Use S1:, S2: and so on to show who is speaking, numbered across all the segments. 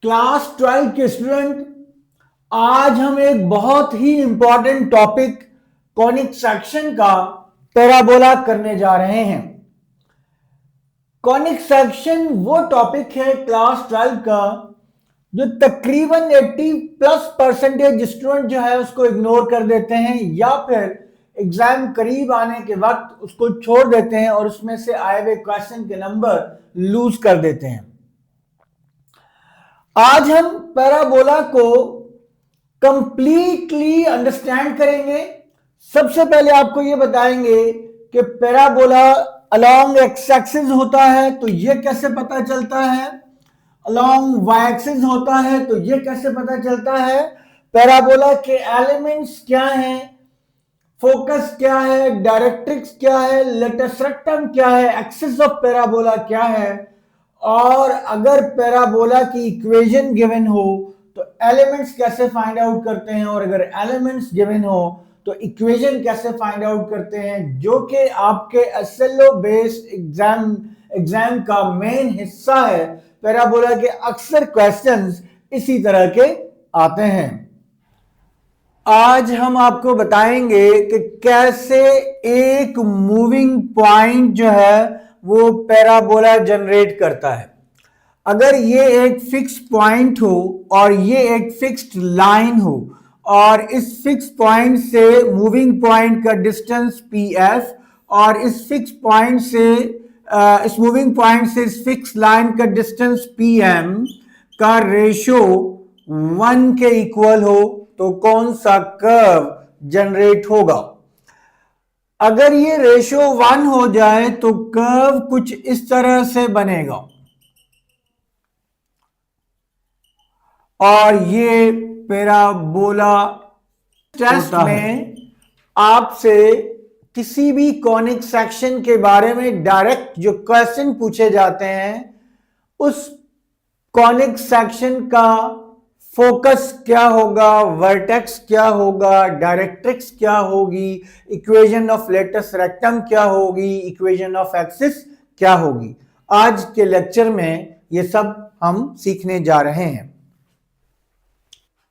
S1: Class 12 के student, आज हम एक बहुत ही इंपॉर्टेंट टॉपिक कॉनिक सेक्शन का पैराबोला करने जा रहे हैं। कॉनिक सेक्शन वो टॉपिक है क्लास 12 का जो तकरीबन 80+ % स्टूडेंट जो है उसको इग्नोर कर देते हैं या फिर एग्जाम करीब आने के वक्त उसको छोड़ देते हैं और उसमें से आए हुए क्वेश्चन के नंबर लूज कर देते हैं। आज हम पैराबोला को कंप्लीटली अंडरस्टैंड करेंगे। सबसे पहले आपको यह बताएंगे कि पैराबोला अलोंग एक्स एक्सिस होता है तो यह कैसे पता चलता है, अलोंग वाई एक्सिस होता है तो यह कैसे पता चलता है, पैराबोला के एलिमेंट्स क्या हैं, फोकस क्या है, डायरेक्ट्रिक्स क्या है, लेटस रेक्टम क्या है, एक्सिस ऑफ पैराबोला क्या है, और अगर पैराबोला की इक्वेशन गिवन हो तो एलिमेंट्स कैसे फाइंड आउट करते हैं, और अगर एलिमेंट्स गिवन हो तो इक्वेशन कैसे फाइंड आउट करते हैं, जो कि आपके एसएलओ बेस्ड एग्जाम का मेन हिस्सा है। पैराबोला के अक्सर क्वेश्चंस इसी तरह के आते हैं। आज हम आपको बताएंगे कि कैसे एक मूविंग पॉइंट जो है वो पैराबोला जनरेट करता है। अगर ये एक फिक्स पॉइंट हो और ये एक फिक्स्ड लाइन हो और इस फिक्स पॉइंट से मूविंग पॉइंट का डिस्टेंस pf और इस फिक्स पॉइंट से इस मूविंग पॉइंट से इस फिक्स लाइन का डिस्टेंस pm का रेशो 1 के इक्वल हो तो कौन सा कर्व जनरेट होगा। अगर ये रेशो 1 हो जाए तो कर्व कुछ इस तरह से बनेगा और ये पैराबोला। टेस्ट में आपसे किसी भी कॉनिक सेक्शन के बारे में डायरेक्ट जो क्वेश्चन पूछे जाते हैं, उस कॉनिक सेक्शन का फोकस क्या होगा, वर्टेक्स क्या होगा, डायरेक्ट्रिक्स क्या होगी, इक्वेशन ऑफ लेटस रेक्टम क्या होगी, इक्वेशन ऑफ एक्सिस क्या होगी। आज के लेक्चर में ये सब हम सीखने जा रहे हैं।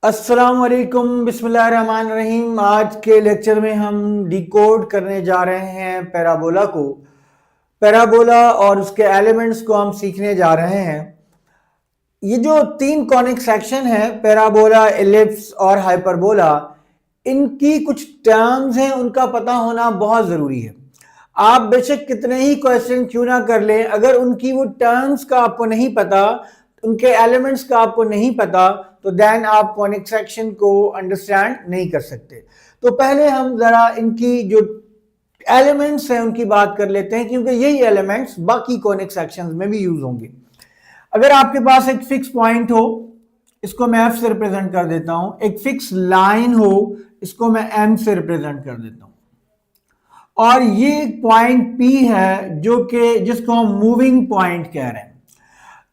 S1: अस्सलाम वालेकुम, बिस्मिल्लाहिर्रहमानिर्रहीम। आज के लेक्चर में हम डिकोड करने जा रहे हैं पैराबोला को। पैराबोला और उसके एलिमेंट्स को हम सीखने जा रहे हैं। ये जो 3 कॉनिक सेक्शन है, पैराबोला, एलिप्स और हाइपरबोला, इनकी कुछ टर्म्स हैं, उनका पता होना बहुत जरूरी है। आप बेशक कितने ही क्वेश्चन क्यों ना कर लें, अगर उनकी वो टर्म्स का आपको नहीं पता, उनके एलिमेंट्स का आपको नहीं पता, तो देन आप कॉनिक सेक्शन को अंडरस्टैंड नहीं कर सकते। तो पहले हम जरा इनकी जो एलिमेंट्स हैं उनकी बात कर लेते हैं, क्योंकि यही एलिमेंट्स बाकी कॉनिक सेक्शंस में भी यूज होंगे। अगर आपके पास एक फिक्स पॉइंट हो, इसको मैं F से रिप्रेजेंट कर देता हूं, एक फिक्स लाइन हो, इसको मैं M से रिप्रेजेंट कर देता हूं, और ये एक पॉइंट P है जो कि जिसको हम मूविंग पॉइंट कह रहे हैं।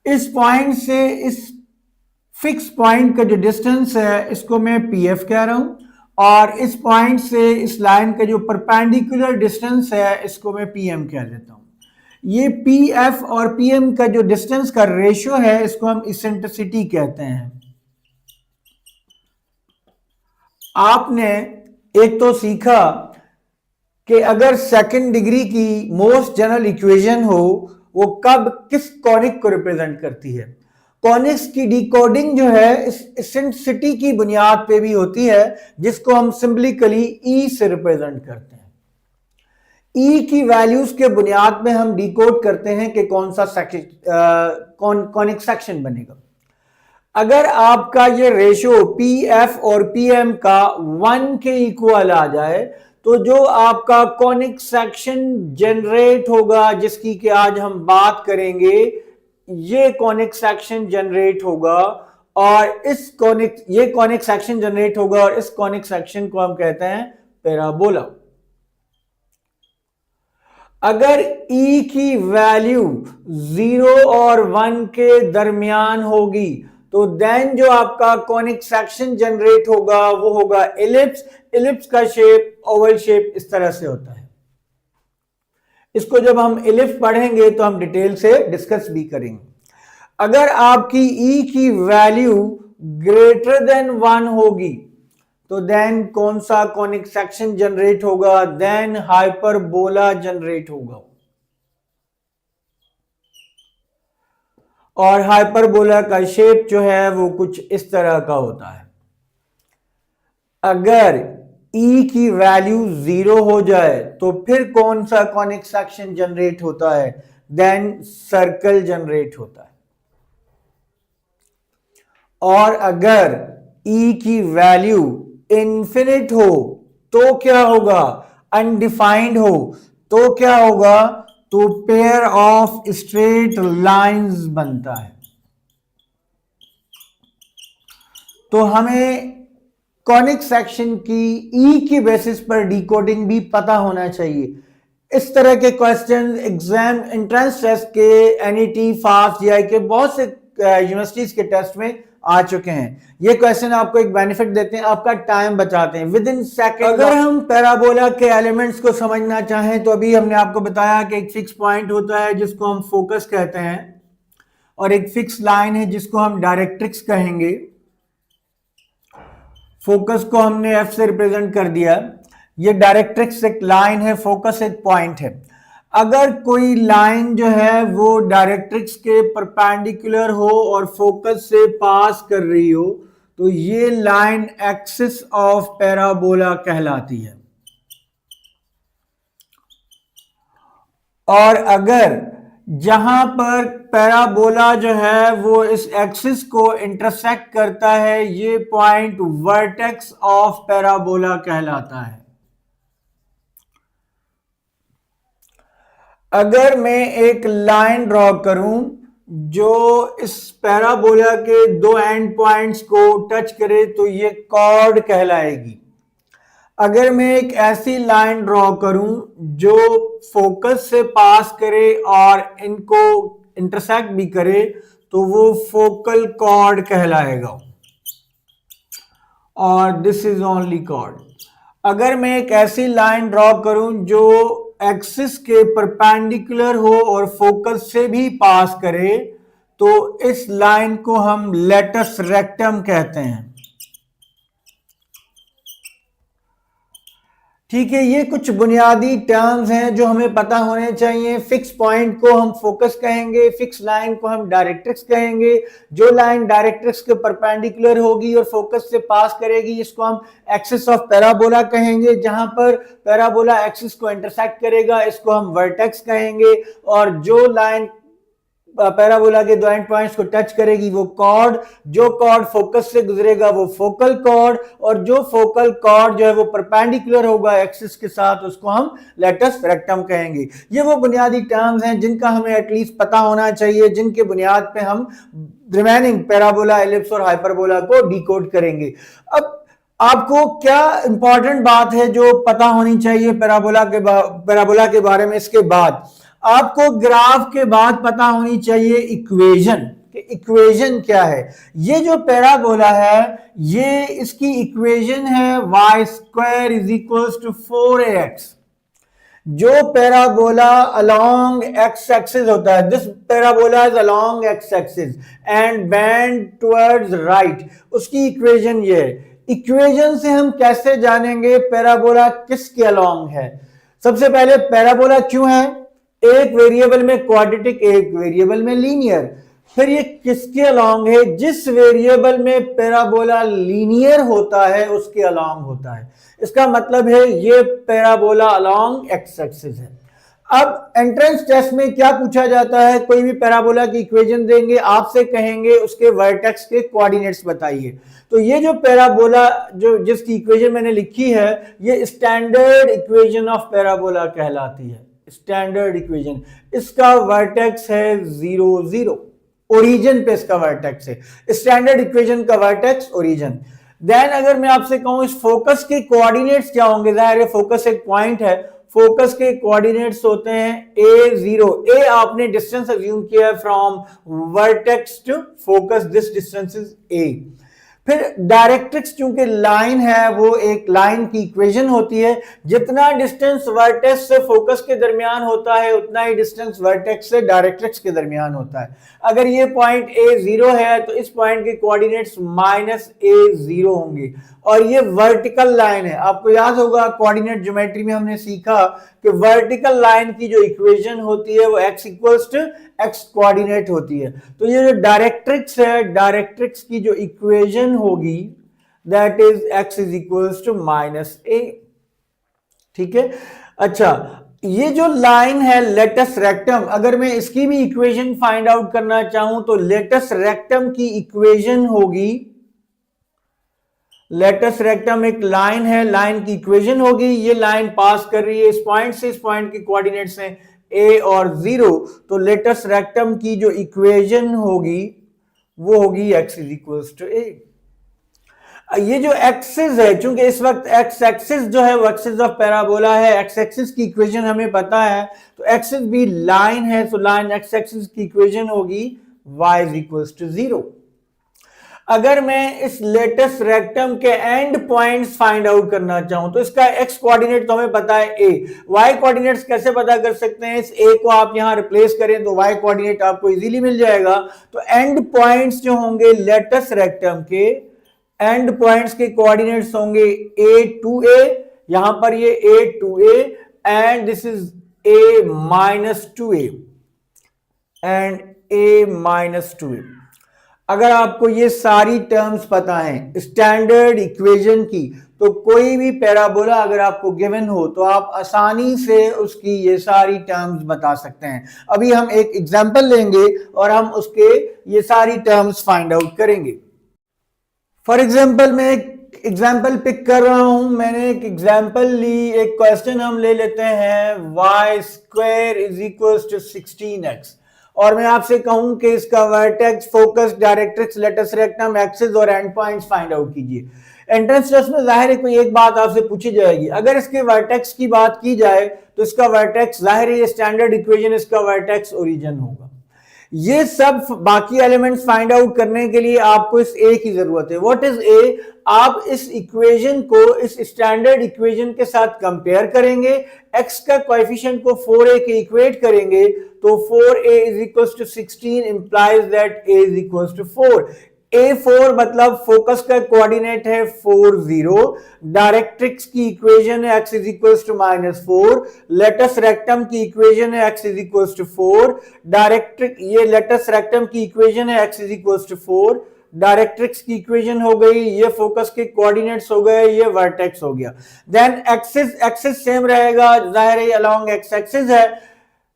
S1: इस पॉइंट से इस फिक्स पॉइंट का जो डिस्टेंस है इसको मैं PF कह रहा हूं, और इस पॉइंट से इस लाइन का जो परपेंडिकुलर डिस्टेंस है इसको मैं PM कह देता हूं। ये PF और PM का जो डिस्टेंस का रेशियो है इसको हम इसेंट्रिसिटी कहते हैं। आपने एक तो सीखा कि अगर सेकंड डिग्री की मोस्ट जनरल इक्वेशन हो, वो कब किस कॉनिक को रिप्रेजेंट करती है। कॉनिक्स की डिकोडिंग जो है इस इसेंट्रिसिटी की बुनियाद पे भी होती है, जिसको हम सिंबलिकली E से रिप्रेजेंट करते हैं। E की वैल्यूज के बुनियाद में हम डिकोड करते हैं कि कौन सा कॉनिक सेक्शन बनेगा। अगर आपका ये रेशो PF और PM का 1 के इक्वल आ जाए तो जो आपका कॉनिक सेक्शन जनरेट होगा, जिसकी कि आज हम बात करेंगे, ये कॉनिक सेक्शन जनरेट होगा, और इस कॉनिक सेक्शन जनरेट होगा, और इस कॉनिक सेक्शन को हम कहते हैं पैराबोला। अगर E की वैल्यू 0 और 1 के दरमियान होगी तो देन जो आपका कॉनिक सेक्शन जनरेट होगा वो होगा एलिप्स। एलिप्स का शेप ओवल शेप इस तरह से होता है। इसको जब हम एलिप्स पढ़ेंगे तो हम डिटेल से डिस्कस भी करेंगे। अगर आपकी ई की वैल्यू ग्रेटर देन 1 होगी तो देन कौन सा कॉनिक सेक्शन जनरेट होगा? देन हाइपरबोला जनरेट होगा। और हाइपरबोला का शेप जो है वो कुछ इस तरह का होता है। अगर ई की वैल्यू 0 हो जाए तो फिर कौन सा कॉनिक सेक्शन जनरेट होता है? देन सर्कल जनरेट होता है। और अगर ई की वैल्यू इन्फिनिट हो तो क्या होगा? अनडिफाइंड हो तो क्या होगा? तो पेयर ऑफ स्ट्रेट लाइंस बनता है। तो हमें कॉनिक सेक्शन की ई की बेसिस पर डिकोडिंग भी पता होना चाहिए। इस तरह के क्वेश्चन एग्जाम एंट्रेंस टेस्ट के, एनईटी, फास्ट, जीआई के बहुत से यूनिवर्सिटीज के टेस्ट में आ चुके हैं। ये क्वेश्चन आपको एक बेनिफिट देते हैं, आपका टाइम बचाते हैं विद इन सेकेंड। अगर हम पैराबोला के एलिमेंट्स को समझना चाहें तो अभी हमने आपको बताया कि एक फिक्स पॉइंट होता है जिसको हम फोकस कहते हैं, और एक फिक्स लाइन है जिसको हम डायरेक्ट्रिक्स कहेंगे। फोकस को हमने एफ से रिप्रेजेंट कर दिया। ये डायरेक्ट्रिक्स एक लाइन है, फोकस एक पॉइंट है। अगर कोई लाइन जो है वो डायरेक्ट्रिक्स के परपेंडिकुलर हो और फोकस से पास कर रही हो तो ये लाइन एक्सिस ऑफ पैराबोला कहलाती है। और अगर जहां पर पैराबोला जो है वो इस एक्सिस को इंटरसेक्ट करता है, ये पॉइंट वर्टेक्स ऑफ पैराबोला कहलाता है। अगर मैं एक लाइन ड्रॉ करूं जो इस पैराबोला के दो एंड पॉइंट्स को टच करे तो ये कॉर्ड कहलाएगी। अगर मैं एक ऐसी लाइन ड्रॉ करूं जो फोकस से पास करे और इनको इंटरसेक्ट भी करे तो वो फोकल कॉर्ड कहलाएगा, और दिस इज ओनली कॉर्ड। अगर मैं एक ऐसी लाइन ड्रॉ करूं जो एक्सिस के परपेंडिकुलर हो और फोकस से भी पास करे तो इस लाइन को हम लेटस रेक्टम कहते हैं। ठीक है, ये कुछ बुनियादी टर्म्स हैं जो हमें पता होने चाहिए। फिक्स पॉइंट को हम फोकस कहेंगे, फिक्स लाइन को हम डायरेक्ट्रिक्स कहेंगे। जो लाइन डायरेक्ट्रिक्स के परपेंडिकुलर होगी और फोकस से पास करेगी इसको हम एक्सिस ऑफ पैराबोला कहेंगे। जहां पर पैराबोला एक्सिस को इंटरसेक्ट करेगा इसको हम वर्टेक्स कहेंगे। और जो लाइन पैराबोला के दो एंड पॉइंट्स को टच करेगी वो कॉर्ड, जो कॉर्ड फोकस से गुजरेगा वो फोकल कॉर्ड, और जो फोकल कॉर्ड जो है वो परपेंडिकुलर होगा एक्सिस के साथ उसको हम लेटस रेक्टम कहेंगे। ये वो बुनियादी टर्म्स हैं जिनका हमें एटलीस्ट पता होना चाहिए, जिनके बुनियाद पे हम रिमेनिंग पैराबोला, एलिप्स और हाइपरबोला को डिकोड करेंगे। अब आपको क्या इंपॉर्टेंट बात है जो पता होनी चाहिए पैराबोला के बारे में? इसके बाद आपको ग्राफ के बाद पता होनी चाहिए इक्वेशन, कि इक्वेशन क्या है। ये जो पैराबोला है ये इसकी इक्वेशन है y square is equals to 4ax। जो पैराबोला अलोंग एक्स एक्सिस होता है, this parabola is along X axis and bend towards right, उसकी इक्वेशन ये है। इक्वेशन से हम कैसे जानेंगे पैराबोला किसके अलोंग है? सबसे पहले पैराबोला क्यों है? एक वेरिएबल में क्वाड्रेटिक, एक वेरिएबल में लीनियर। फिर ये किसके अलोंग है? जिस वेरिएबल में पैराबोला लीनियर होता है उसके अलोंग होता है। इसका मतलब है ये पैराबोला अलोंग एक्स एक्सिस है। अब एंट्रेंस टेस्ट में क्या पूछा जाता है? कोई भी पैराबोला की इक्वेशन देंगे, आपसे कहेंगे उसके वर्टेक्स के कोऑर्डिनेट्स बताइए। तो ये जो पैराबोला जो जिसकी इक्वेशन मैंने लिखी है ये स्टैंडर्ड इक्वेशन ऑफ पैराबोला कहलाती है। स्टैंडर्ड इक्वेशन, इसका वर्टेक्स है 0 0, ओरिजिन पे इसका वर्टेक्स है। स्टैंडर्ड इक्वेशन का वर्टेक्स ओरिजिन। देन अगर मैं आपसे कहूं इस फोकस के कोऑर्डिनेट्स क्या होंगे? जाहिर है फोकस एक पॉइंट है, फोकस के कोऑर्डिनेट्स होते हैं a0। a आपने डिस्टेंस अज्यूम किया है from vertex to focus, this distance is a। फिर डायरेक्ट्रिक्स, चूंकि लाइन है वो एक लाइन की इक्वेशन होती है, जितना डिस्टेंस वर्टेक्स से फोकस के दरमियान होता है उतना ही डिस्टेंस वर्टेक्स से डायरेक्ट्रिक्स के दरमियान होता है। अगर ये पॉइंट A0 है तो इस पॉइंट के कोऑर्डिनेट्स -A0 होंगे और ये वर्टिकल लाइन है। आपको याद होगा कोऑर्डिनेट ज्योमेट्री में हमने सीखा कि वर्टिकल लाइन की जो इक्वेशन होती है वो x equals to x coordinate होती है। तो ये जो डायरेक्ट्रिक्स है, डायरेक्ट्रिक्स की जो इक्वेशन होगी that is x is equals to -a। ठीक है। अच्छा, ये जो लाइन है लेटस रेक्टम, अगर मैं इसकी भी इक्वेशन फाइंड आउट करना चाहूं तो लेटस रेक्टम की इक्वेशन होगी, लेटस रेक्टम एक लाइन है, लाइन की इक्वेशन होगी, ये लाइन पास कर रही है इस पॉइंट से, इस पॉइंट के कोऑर्डिनेट्स हैं a और 0, तो लेटस रेक्टम की जो इक्वेशन होगी वो होगी x is equals to a। ये जो एक्सिस है, चूंकि इस वक्त एक्स एक्सिस जो है वो एक्सिस ऑफ पैराबोला है, एक्स एक्सिस की इक्वेशन हमें पता है, तो एक्सिस भी लाइन है, तो लाइन एक्स एक्सिस की इक्वेशन होगी y इज इक्वल्स टू 0। अगर मैं इस लेटस रेक्टम के एंड पॉइंट्स फाइंड आउट करना चाहूं तो इसका x कोऑर्डिनेट तो हमें पता है a, y कोऑर्डिनेट्स कैसे पता कर सकते हैं? इस a को आप यहां रिप्लेस करें तो y कोऑर्डिनेट आपको इजीली मिल जाएगा। तो एंड पॉइंट्स जो होंगे लेटस रेक्टम के, एंड पॉइंट्स के कोऑर्डिनेट्स होंगे a to a, यहां पर ये a to a and this is a minus 2a and a minus 2a। अगर आपको ये सारी टर्म्स पता हैं स्टैंडर्ड इक्वेशन की, तो कोई भी पैराबोला अगर आपको गिवन हो तो आप आसानी से उसकी ये सारी टर्म्स बता सकते हैं। अभी हम एक एग्जांपल लेंगे और हम उसके ये सारी टर्म्स फाइंड आउट करेंगे। फॉर एग्जांपल मैं एक एग्जांपल पिक कर रहा हूं, मैंने एक एग्जांपल ली, एक क्वेश्चन हम ले लेते हैं y² is equals to 16x, और मैं आपसे कहूं कि इसका vertex, focus, directrix, latus rectum, axis और एंड पॉइंट्स फाइंड आउट कीजिए। एंट्रेंस टेस्ट में जाहिर है कोई एक बात आपसे पूछी जाएगी। अगर इसके वर्टेक्स की बात की जाए तो इसका वर्टेक्स, जाहिर है ये स्टैंडर्ड इक्वेशन, इसका वर्टेक्स ओरिजिन होगा। ये सब बाकी एलिमेंट्स फाइंड आउट करने के लिए आपको इस a की जरूरत है। What is a? आप इस इक्वेशन को इस स्टैंडर्ड इक्वेशन के साथ कंपेयर करेंगे, x का कोएफिशिएंट को 4a के इक्वेट करेंगे, तो 4a is equals to 16 implies that a is equals to 4। A4 मतलब फोकस का कोऑर्डिनेट है 4 0, डायरेक्ट्रिक्स की इक्वेशन है x is equals to -4, latus rectum की इक्वेशन है x is equals to 4, directrix, ये लेटस रेक्टम की इक्वेशन है x is equals to 4, directrix की इक्वेशन हो गई, ये फोकस के कोऑर्डिनेट्स हो गए, ये वर्टेक्स हो गया। देन एक्सिस, एक्सिस सेम रहेगा, जाहिर है अलोंग एक्स एक्सिस है।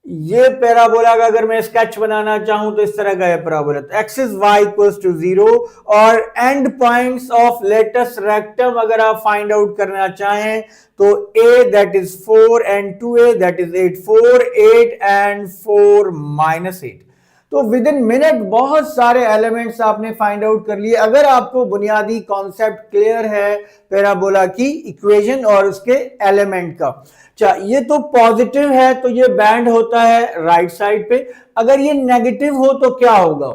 S1: ये पैराबोला का अगर मैं स्केच बनाना चाहूं तो इस तरह का है पैराबोला, तो एक्सिस y इक्वल्स टू 0, और end points of latus rectum अगर आप फाइंड आउट करना चाहें तो a that is 4 and 2a that is 8, 4 8 and 4 -8। तो विद इन मिनट बहुत सारे एलिमेंट्स आपने फाइंड आउट कर लिए अगर आपको बुनियादी कॉन्सेप्ट क्लियर है पैराबोला की इक्वेशन और उसके एलिमेंट का। अच्छा, ये तो पॉजिटिव है तो ये बैंड होता है राइट साइड पे। अगर ये नेगेटिव हो तो क्या होगा?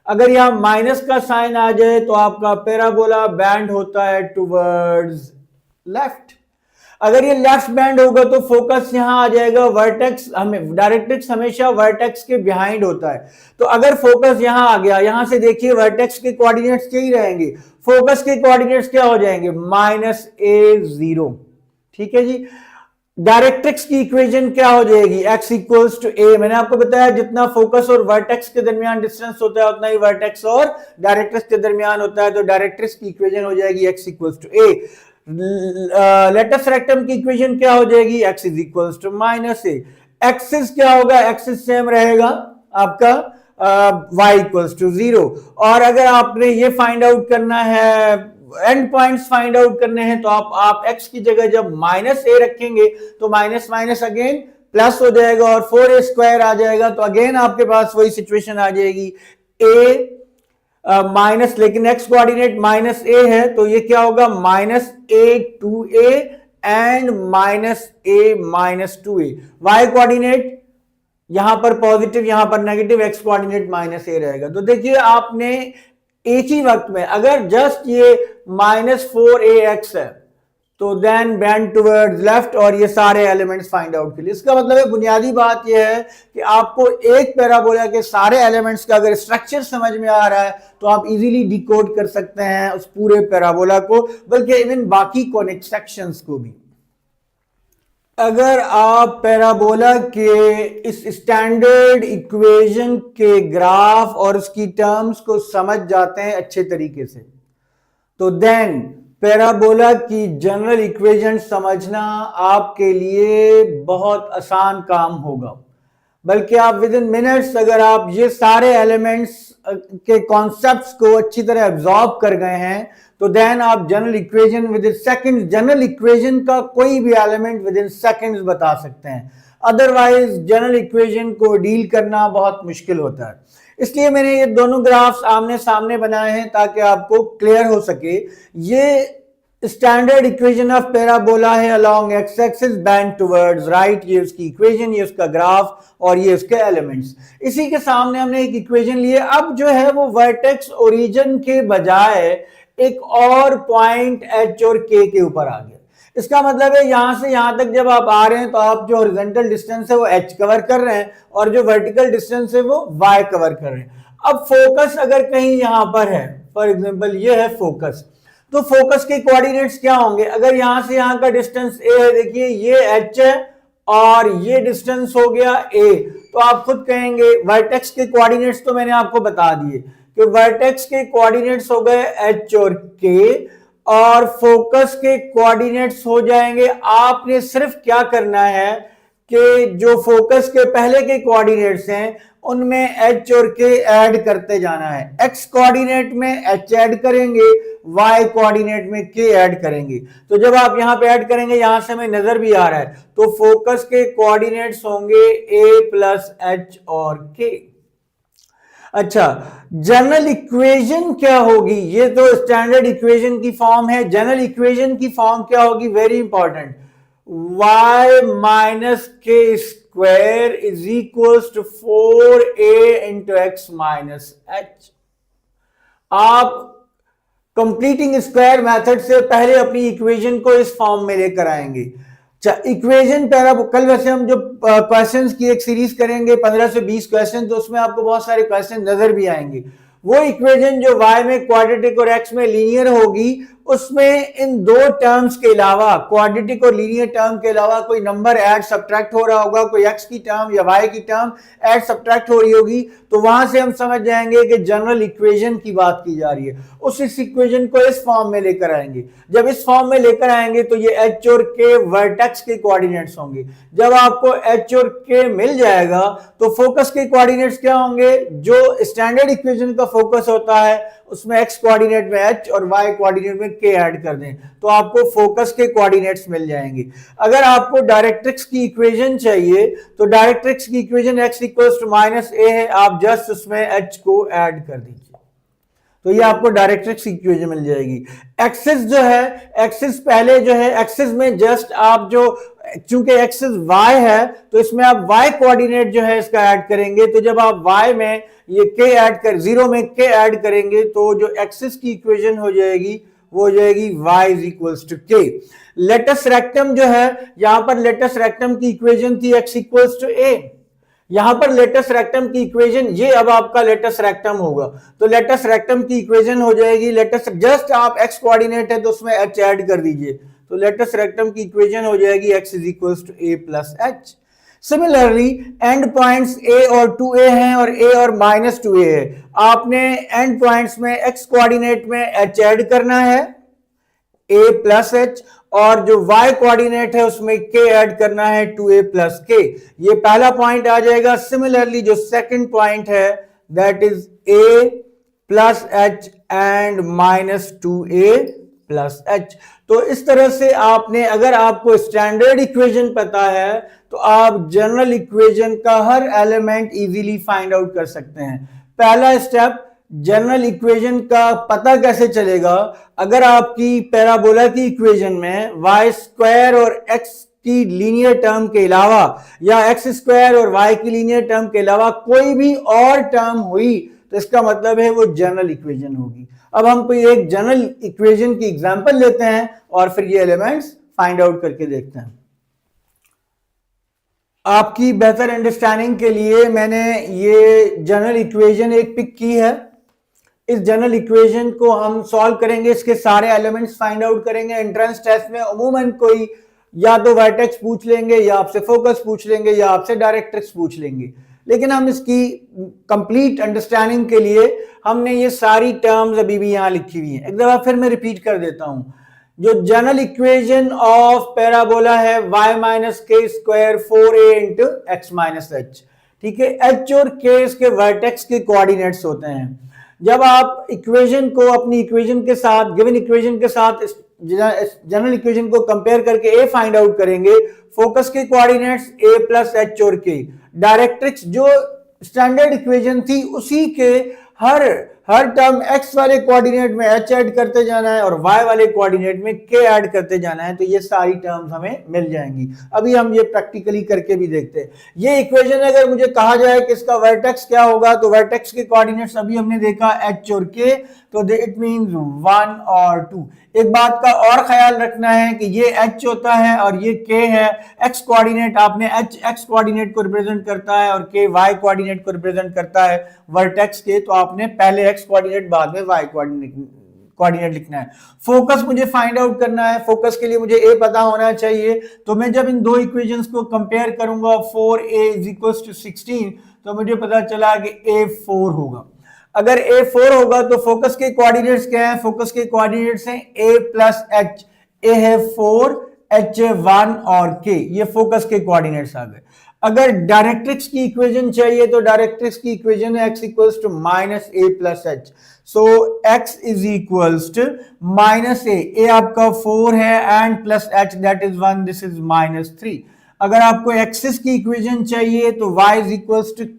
S1: अगर यहां माइनस का साइन आ जाए तो आपका पैराबोला बैंड होता है टुवर्ड्स लेफ्ट। अगर ये लेफ्ट बैंड होगा तो फोकस यहां आ जाएगा, वर्टेक्स, हमें डायरेक्ट्रिक्स हमेशा वर्टेक्स के बिहाइंड होता है, तो अगर फोकस यहां आ गया, यहां से देखिए वर्टेक्स के कोऑर्डिनेट्स यही रहेंगे, फोकस के कोऑर्डिनेट्स क्या हो जाएंगे? -a0। ठीक है जी। डायरेक्ट्रिक्स की इक्वेशन क्या हो जाएगी? x equals to a। मैंने आपको बताया जितना फोकस और वर्टेक्स के दरमियान डिस्टेंस होता है उतना ही वर्टेक्स और डायरेक्ट्रिक्स के दरमियान होता है, तो डायरेक्ट्रिक्स की इक्वेशन हो जाएगी x equals to a। Latus rectum की इक्वेशन क्या हो जाएगी? x is equals to -a। Axis क्या होगा? एक्सिस सेम रहेगा आपका y इक्वल्स टू 0। और अगर आपने ये फाइंड आउट करना है, एंड पॉइंट्स फाइंड आउट करने हैं, तो आप x की जगह जब -a रखेंगे तो माइनस माइनस अगेन प्लस हो जाएगा और 4a² आ जाएगा, तो अगेन आपके पास वही सिचुएशन आ जाएगी, a माइनस, लेकिन x कोऑर्डिनेट -a है तो ये क्या होगा? -a to a and -a -2a। y coordinate यहां पर पॉजिटिव, यहां पर नेगेटिव, x कोऑर्डिनेट -a रहेगा। तो देखिए आपने एक ही वक्त में। अगर जस्ट ये -4ax है तो देन बेंड टुवर्ड्स लेफ्ट, और ये सारे एलिमेंट्स फाइंड आउट के लिए। इसका मतलब है बुनियादी बात ये है कि आपको एक पैराबोला के सारे एलिमेंट्स का अगर स्ट्रक्चर समझ में आ रहा है तो आप इजीली डिकोड कर सकते हैं उस पूरे पैराबोला को, बल्कि इवन बाकी कॉनिक सेक्शंस को भी। अगर आप पैराबोला के इस स्टैंडर्ड इक्वेशन के ग्राफ और उसकी टर्म्स को समझ जाते हैं अच्छे तरीके से, तो देन पैराबोला की जनरल इक्वेशन समझना आपके लिए बहुत आसान काम होगा। बल्कि आप विद इन मिनट्स अगर आप ये सारे एलिमेंट्स के कॉन्सेप्ट्स को अच्छी तरह एब्जॉर्ब कर गए हैं तो देन आप general equation with in seconds, general equation का कोई भी एलिमेंट विद इन सेकंड्स बता सकते हैं। अदरवाइज जनरल इक्वेशन को डील करना बहुत मुश्किल होता है। इसलिए मैंने ये दोनों ग्राफ्स आमने सामने बनाए हैं ताकि आपको क्लियर हो सके। ये स्टैंडर्ड इक्वेशन ऑफ पैराबोला है along X axis bend towards right, ये उसकी इक्वेशन, ये उसका ग्राफ और ये उसके एलिमेंट्स। इसी के सामने हमने एक इक्वेशन ली है। अब जो है वो वर्टेक्स ओरिजिन के बजाय एक और पॉइंट एच और के ऊपर आ गया। इसका मतलब है यहां से यहां तक जब आप आ रहे हैं तो आप जो हॉरिजॉन्टल डिस्टेंस है वो h कवर कर रहे हैं और जो वर्टिकल डिस्टेंस है वो y कवर कर रहे हैं। अब फोकस अगर कहीं यहां पर है, फॉर एग्जांपल ये है फोकस, तो फोकस के कोऑर्डिनेट्स क्या होंगे? अगर यहां से यहां का डिस्टेंस a है, देखिए ये h है और ये डिस्टेंस हो गया a, तो आप खुद कहेंगे वर्टेक्स के कोऑर्डिनेट्स तो मैंने आपको बता दिए कि वर्टेक्स के कोऑर्डिनेट्स हो गए h और k और फोकस के कोऑर्डिनेट्स हो जाएंगे। आपने सिर्फ क्या करना है कि जो फोकस के पहले के कोऑर्डिनेट्स हैं उनमें h और k ऐड करते जाना है। x कोऑर्डिनेट में h ऐड करेंगे, y कोऑर्डिनेट में k ऐड करेंगे। तो जब आप यहां पे ऐड करेंगे, यहां से हमें नजर भी आ रहा है, तो फोकस के कोऑर्डिनेट्स होंगे a प्लस h और k। अच्छा, जनरल इक्वेशन क्या होगी? ये तो स्टैंडर्ड इक्वेशन की फॉर्म है। जनरल इक्वेशन की फॉर्म क्या होगी? Very important, y minus K square is equals to 4a into X minus H. आप कंप्लीटिंग स्क्वायर मेथड से पहले अपनी इक्वेशन को इस फॉर्म में लेकर आएंगे। इक्वेशन कल वैसे हम जो क्वेश्चंस की एक सीरीज करेंगे 15 से 20 क्वेश्चन, तो उसमें आपको बहुत सारे क्वेश्चन नजर भी आएंगे। वो इक्वेशन जो y में क्वाड्रेटिक और x में लीनियर होगी, उसमें इन दो टर्म्स के अलावा, क्वाड्रेटिक और लीनियर टर्म के अलावा कोई नंबर ऐड सब्ट्रैक्ट हो रहा होगा, कोई x की टर्म या y की टर्म ऐड सब्ट्रैक्ट हो रही होगी, तो वहां से हम समझ जाएंगे कि जनरल इक्वेशन की बात की जा रही है। इस इक्वेशन को इस फॉर्म में लेकर आएंगे। जब इस फॉर्म में लेकर आएंगे तो ये h और k वर्टेक्स के कोऑर्डिनेट्स होंगे। जब आपको h और k मिल जाएगा तो फोकस के कोऑर्डिनेट्स क्या होंगे? जो स्टैंडर्ड इक्वेशन का फोकस होता है उसमें x कोऑर्डिनेट में h और y कोऑर्डिनेट में k ऐड कर दें तो आपको फोकस के कोऑर्डिनेट्स मिल जाएंगे। अगर आपको डायरेक्ट्रिक्स की इक्वेशन चाहिए तो डायरेक्ट्रिक्स की equation x equals to minus a है, आप जस्ट उसमें h को ऐड कर दीजिए तो ये आपको डायरेक्ट्रिक्स इक्वेशन मिल जाएगी। एक्सिस जो है, एक्सिस पहले जो है, एक्सिस में जस्ट आप जो, चूंकि एक्सिस y है तो इसमें आप y कोऑर्डिनेट जो है इसका ऐड करेंगे। तो जब आप y में ये k ऐड कर, 0 में k ऐड करेंगे तो जो एक्सिस की इक्वेशन हो जाएगी वो हो जाएगी y is equals to k। Latus rectum जो है, यहां पर लेटस रेक्टम की इक्वेशन थी x इक्वल्स टू a, यहां पर लेटस रेक्टम की इक्वेशन, ये अब आपका लेटस रेक्टम होगा तो लेटस रेक्टम की इक्वेशन हो जाएगी, लेटस जस्ट आप x कोऑर्डिनेट है तो उसमें h ऐड कर दीजिए तो लेटस रेक्टम की इक्वेशन हो जाएगी x is equals to a plus h। Similarly end points a और 2a हैं और a और माइनस 2a है। आपने एंड पॉइंट्स में x कोऑर्डिनेट में h ऐड करना है a प्लस h, और जो y कोऑर्डिनेट है उसमें k ऐड करना है 2a प्लस k। ये पहला पॉइंट आ जाएगा। सिमिलरली जो सेकंड पॉइंट है that is a plus h and minus 2a plus h। तो इस तरह से आपने, अगर आपको स्टैंडर्ड इक्वेशन पता है तो आप जनरल इक्वेशन का हर एलिमेंट इजीली फाइंड आउट कर सकते हैं। पहला स्टेप, जनरल इक्वेशन का पता कैसे चलेगा? अगर आपकी पैराबोला की इक्वेशन में y स्क्वायर और x की लीनियर टर्म के अलावा या x स्क्वायर और y की लीनियर टर्म के अलावा कोई भी और टर्म हुई तो इसका मतलब है वो जनरल इक्वेशन होगी। अब हम कोई एक जनरल इक्वेशन की एग्जांपल लेते हैं और फिर ये एलिमेंट्स फाइंड आउट करके देखते हैं। आपकी बेहतर अंडरस्टैंडिंग के लिए मैंने ये जनरल इक्वेशन एक पिक की है। इस जनरल इक्वेशन को हम सॉल्व करेंगे, इसके सारे एलिमेंट्स फाइंड आउट करेंगे। एंट्रेंस टेस्ट में अमूमन कोई या तो वर्टेक्स पूछ लेंगे या आपसे फोकस पूछ लेंगे या आपसे डायरेक्ट्रिक्स पूछ लेंगे, लेकिन हम इसकी कंप्लीट अंडरस्टैंडिंग के लिए हमने ये सारी टर्म्स अभी भी यहां लिखी हुई हैं। एक दफा फिर मैं रिपीट कर देता हूं। जो जनरल इक्वेशन ऑफ पैराबोला है y minus K square 4a into X minus H, ठीक है। h और k इसके वर्टेक्स के कोऑर्डिनेट्स होते हैं। जब आप इक्वेशन को अपनी इक्वेशन के साथ, गिवन इक्वेशन के साथ जनरल इक्वेशन को कंपेयर करके a फाइंड आउट करेंगे, फोकस के कोऑर्डिनेट्स a प्लस एच और k, डायरेक्ट्रिक्स जो स्टैंडर्ड इक्वेशन थी उसी के हर टर्म x वाले कोऑर्डिनेट में h ऐड करते जाना है और y वाले कोऑर्डिनेट में k ऐड करते जाना है, तो ये सारी टर्म्स हमें मिल जाएंगी। अभी हम ये प्रैक्टिकली करके भी देखते हैं। ये इक्वेशन अगर मुझे कहा जाए कि इसका वर्टेक्स क्या होगा, तो वर्टेक्स के कोऑर्डिनेट्स अभी हमने देखा h और k, तो इट मींस 1 और 2। एक बात का और ख्याल रखना है कि ये h होता है और ये k है। x कोऑर्डिनेट आपने h x कोऑर्डिनेट को रिप्रेजेंट करता है और k y कोऑर्डिनेट को रिप्रेजेंट करता है वर्टेक्स के, तो आपने पहले x कोऑर्डिनेट बाद में y कोऑर्डिनेट लिखना है। फोकस मुझे फाइंड आउट करना है, फोकस के लिए मुझे a पता होना चाहिए। तो मैं जब इन दो इक्वेशंस को कंपेयर करूंगा 4a = 16, तो मुझे पता चला कि a 4 होगा। अगर a 4 होगा तो फोकस के कोऑर्डिनेट्स क्या हैं? फोकस के कोऑर्डिनेट्स हैं a प्लस एच, a है 4, h है 1 और k, ये फोकस के कोऑर्डिनेट्स आ गए। अगर डायरेक्ट्रिक्स की इक्वेशन चाहिए तो डायरेक्ट्रिक्स की इक्वेशन है x = -a plus H, so x = -a आपका 4 है and plus h that is 1, this is -3। अगर आपको एक्सिस की इक्वेशन चाहिए तो y =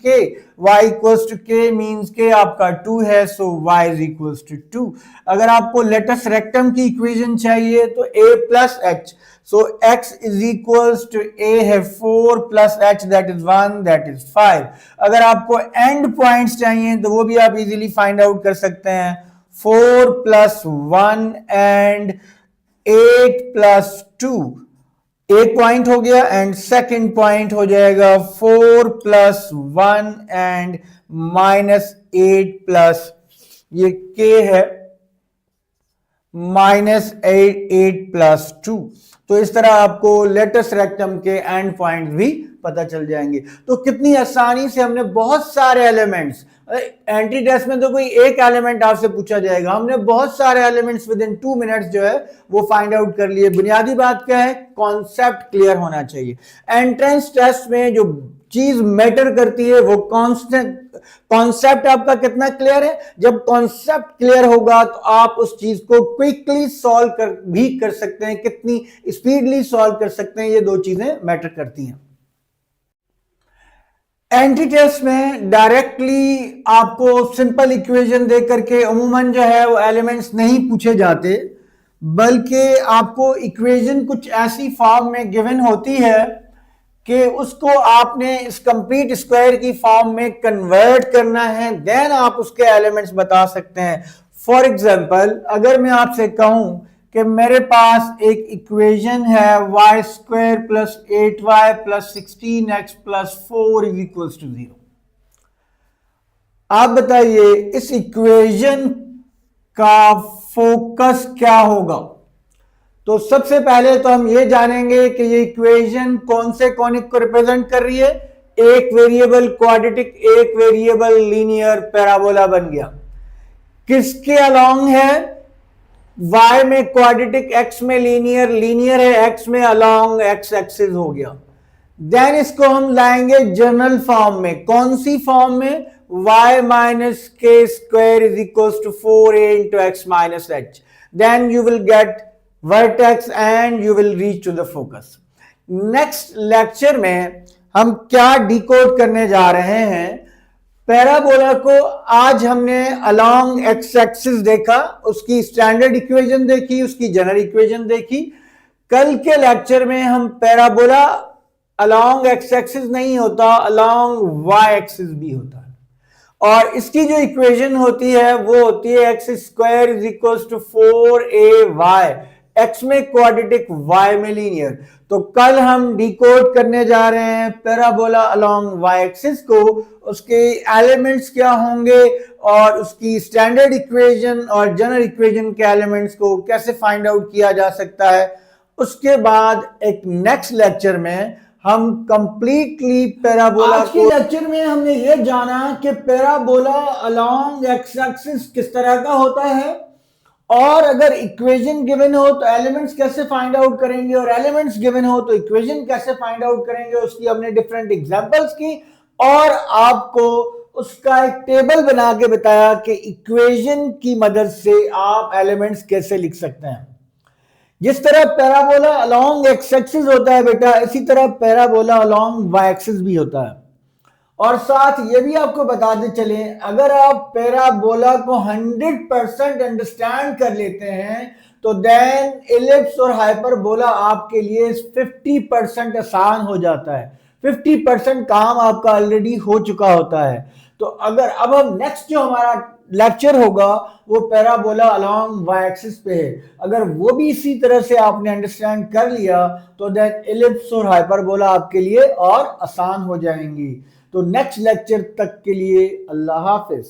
S1: k, y = k means k आपका 2 है, सो y = 2। अगर आपको लेटस रेक्टम की इक्वेशन चाहिए तो a plus h, so x = a है 4 plus h that is 1, that is 5। अगर आपको एंड पॉइंट्स चाहिए तो वो भी आप इजीली फाइंड आउट कर सकते हैं। 4 + 1 एंड 8 + 2, एक पॉइंट हो गया एंड सेकंड पॉइंट हो जाएगा 4 + 1 एंड -8 प्लस ये k है -8 + 2। तो इस तरह आपको लेटस रेक्टम के एंड पॉइंट भी पता चल जाएंगे। तो कितनी आसानी से हमने बहुत सारे एलिमेंट्स, एंट्री टेस्ट में तो कोई एक एलिमेंट आपसे पूछा जाएगा, हमने बहुत सारे एलिमेंट्स विद इन 2 मिनट्स जो है वो फाइंड आउट कर लिए। बुनियादी बात क्या है? कॉन्सेप्ट क्लियर होना चाहिए। एंट्रेंस टेस्ट में जो चीज मैटर करती है वो कॉन्सेप्ट आपका कितना क्लियर है। जब कॉन्सेप्ट क्लियर होगा तो आप उस चीज को क्विकली सॉल्व भी कर सकते हैं, कितनी स्पीडली सॉल्व कर सकते हैं, ये दो चीजें मैटर करती हैं। एंट्री टेस्ट में डायरेक्टली आपको सिंपल इक्वेशन दे करके अमूमन जो है वो एलिमेंट्स नहीं पूछे जाते, बल्कि आपको इक्वेशन कुछ ऐसी फॉर्म में गिवन होती है कि उसको आपने इस कंप्लीट स्क्वायर की फॉर्म में कन्वर्ट करना है, देन आप उसके एलिमेंट्स बता सकते हैं। फॉर एग्जांपल, अगर मैं आपसे कहूं कि मेरे पास एक इक्वेशन है y² + 8y + 16x + 4 = 0, आप बताइए इस इक्वेशन का फोकस क्या होगा? तो सबसे पहले तो हम ये जानेंगे कि ये इक्वेशन कौन से कॉनिक को रिप्रेजेंट कर रही है। एक वेरिएबल क्वाड्रेटिक, एक वेरिएबल लीनियर पैराबोला बन गया। किसके अलोंग है? y में क्वाड्रेटिक, x में लीनियर, लीनियर है x में, अलोंग x एक्सिस हो गया। देन इसको हम लाएंगे जनरल फॉर्म में। कौन सी फॉर्म में? y - k² = 4a × x - h। Then you will get vertex and you will reach to the focus. Next lecture में हम क्या डिकोड करने जा रहे हैं? पैराबोला को आज हमने अलोंग एक्स एक्सिस देखा, उसकी स्टैंडर्ड इक्वेशन देखी, उसकी जनरल इक्वेशन देखी। कल के लेक्चर में हम पैराबोला अलोंग एक्स एक्सिस नहीं होता, अलोंग वाई एक्सिस भी होता है। और इसकी जो इक्वेशन होती है वो होती है X square is equal to 4ay, X में क्वाड्रेटिक, वाई में लीनियर। तो कल हम डिकोड करने जा रहे हैं पैराबोला अलोंग वाई एक्सिस को, उसके एलिमेंट्स क्या होंगे और उसकी स्टैंडर्ड इक्वेशन और जनरल इक्वेशन के एलिमेंट्स को कैसे फाइंड आउट किया जा सकता है। उसके बाद एक नेक्स्ट लेक्चर में हम कंप्लीटली पैराबोला, आज के लेक्चर में हमने ये जाना कि पैराबोला अलोंग एक्स एक्सिस किस तरह का होता है, और अगर इक्वेशन गिवन हो तो एलिमेंट्स कैसे फाइंड आउट करेंगे, और एलिमेंट्स गिवन हो तो इक्वेशन कैसे फाइंड आउट करेंगे। उसकी हमने डिफरेंट एग्जांपल्स की और आपको उसका एक टेबल बना के बताया कि इक्वेशन की मदद से आप एलिमेंट्स कैसे लिख सकते हैं। जिस तरह पैराबोला अलोंग एक्स एक्सिस होता है बेटा, इसी तरह पैराबोला अलोंग वाई एक्सिस भी होता है। और साथ ये भी आपको बताते चले, अगर आप पैराबोला को 100% अंडरस्टैंड कर लेते हैं तो देन इलिप्स और हाइपरबोला आपके लिए 50% आसान हो जाता है। 50% काम आपका ऑलरेडी हो चुका होता है। तो अगर अब हम नेक्स्ट जो हमारा लेक्चर होगा वो पैराबोला अलोंग वाई एक्सिस पे है, अगर वो भी इसी तरह से आपने अंडरस्टैंड कर लिया तो देन इलिप्स और हाइपरबोला आपके लिए और आसान हो जाएंगी। तो नेक्स्ट लेक्चर तक के लिए अल्लाह हाफिज।